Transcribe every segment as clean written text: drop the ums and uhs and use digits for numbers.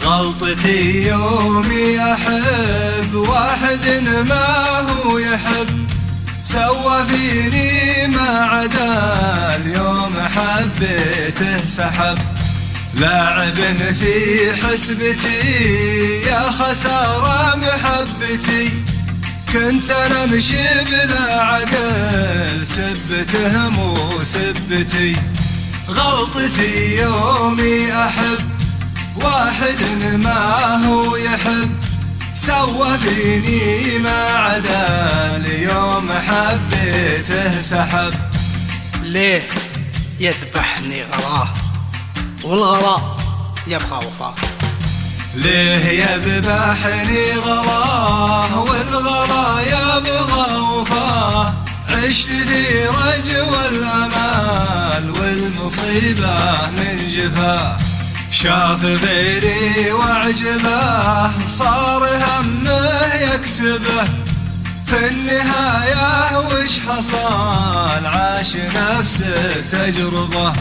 غلطتي يومي أحب واحد ما هو يحب، سوى فيني ما عدا اليوم حبيته سحب. لاعب في حسبتي يا خسارة محبتي، كنت أنا أمشي بلا عقل سبته مو سبتي. غلطتي يومي أحب واحد ما هو يحب، سوى فيني ما عدا اليوم حبيته سحب. ليه يذبحني غلاه والغلا يبقى وفاه؟ ليه يذبحني غلاه والغلا يبغى وفاه؟ عشت في رجوى الأمال والمصيبة من جفاه، شاف غيري وعجبه صار همه يكسبه، في النهاية وش حصل؟ عاش نفس التجربة.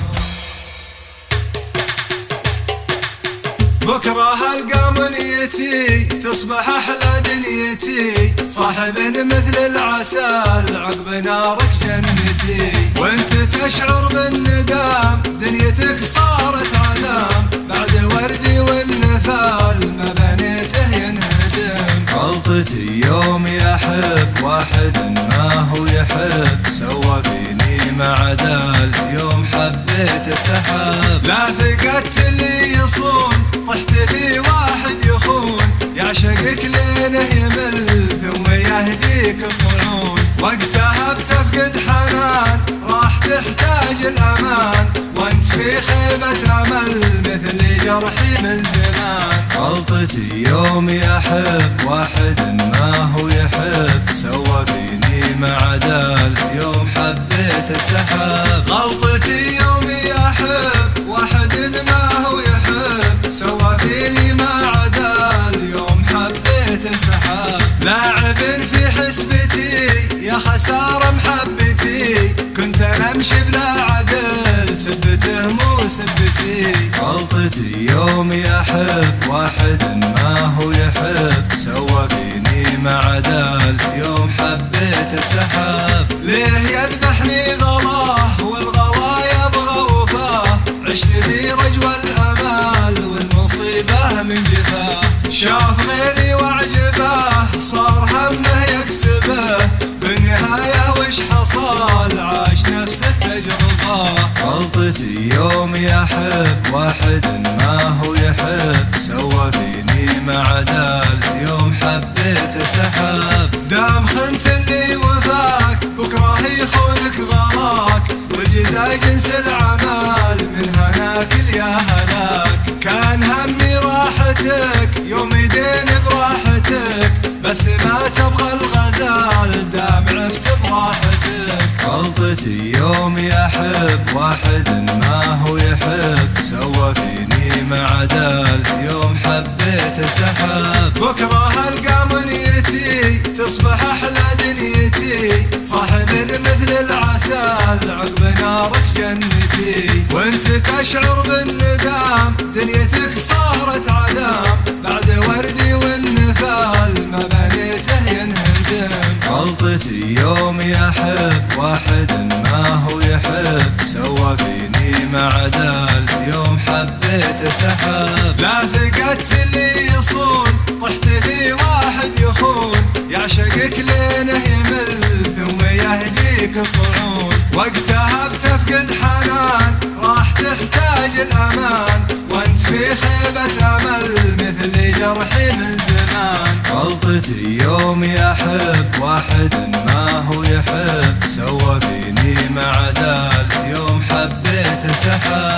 بكره القى منيتي تصبح احلى دنيتي، صاحب مثل العسل عقب نارك جنتي، وانت تشعر بالندم دنيتك صارت عدم، بعد وردي والنفال ما بنيته ينهدم. غلطتي يومي احب واحد ما هو يحب، سوى فيني ما عدا اليوم حبيته سحب. لا فقدت اللي يصون طحت في واحد يخون، يعشقك لينه يمل ثم يهديك الطعون، وقتها بتفقد حنان راح تحتاج الامان، وانت في خيبة امل مثل جرحي من زمان. غلطتي يومي احب واحد ما هو يحب، سوى فيني ما عدا اليوم حبيته سحب. غلطتي يومي احب واحد ما هو يحب، سوى فيني ما عدا اليوم حبيته سحب. لاعب في حسبتي يا خسارة محبتي، كنت انا امشي بلا عقل سبته مو سبتي. غلطتي يومي احب واحد ما هو يحب، سوى فيني ما عدا اليوم حبيته سحب. ليه يذبحني غلاه والغلا يبغى وفاه؟ عشت في رجوى الامال والمصيبة من جفاه، شاف غيري وعجبه صار همه يكسبه، في النهاية وش حصل؟ عاش نفس التجربة. غلطتي يومي احب واحد ما هو يحب، سوى فيني ما عدا اليوم حبيته سحب. دام خنت اللي وفاك بكره يخونك غلاك، والجزاء جنس العمال من هناك يا هلاك. كان همي راحتك يوم يدين براحتك، بس ما تبغى الغزال دام عفت براحتك. غلطتي يومي احب واحد ما هو يحب، سوى فيني ما عدا اليوم حبيته سحب. بكره القى منيتي تصبح احلى دنيتي، صاحب مثل العسل عقب نارك جنتي، وانت تشعر بالندم دنيتك صارت عدم، بعد وردي والنفال ما بنيته ينهدم. غلطتي يومي احب واحد ما هو يحب، سوى فيني ما عدا اليوم حبيته سحب. لا فقدت اللي يصون طحت في واحد يخون، يعشقك لينه يمل ثم يهديك الطعون، وقتها بتفقد حنان راح تحتاج الامان، وانت في خيبة امل مثل جرحي من زمان. غلطتي يومي احب واحد ما هو يحب، سوى فيني ما عدا اليوم حبيته سحب.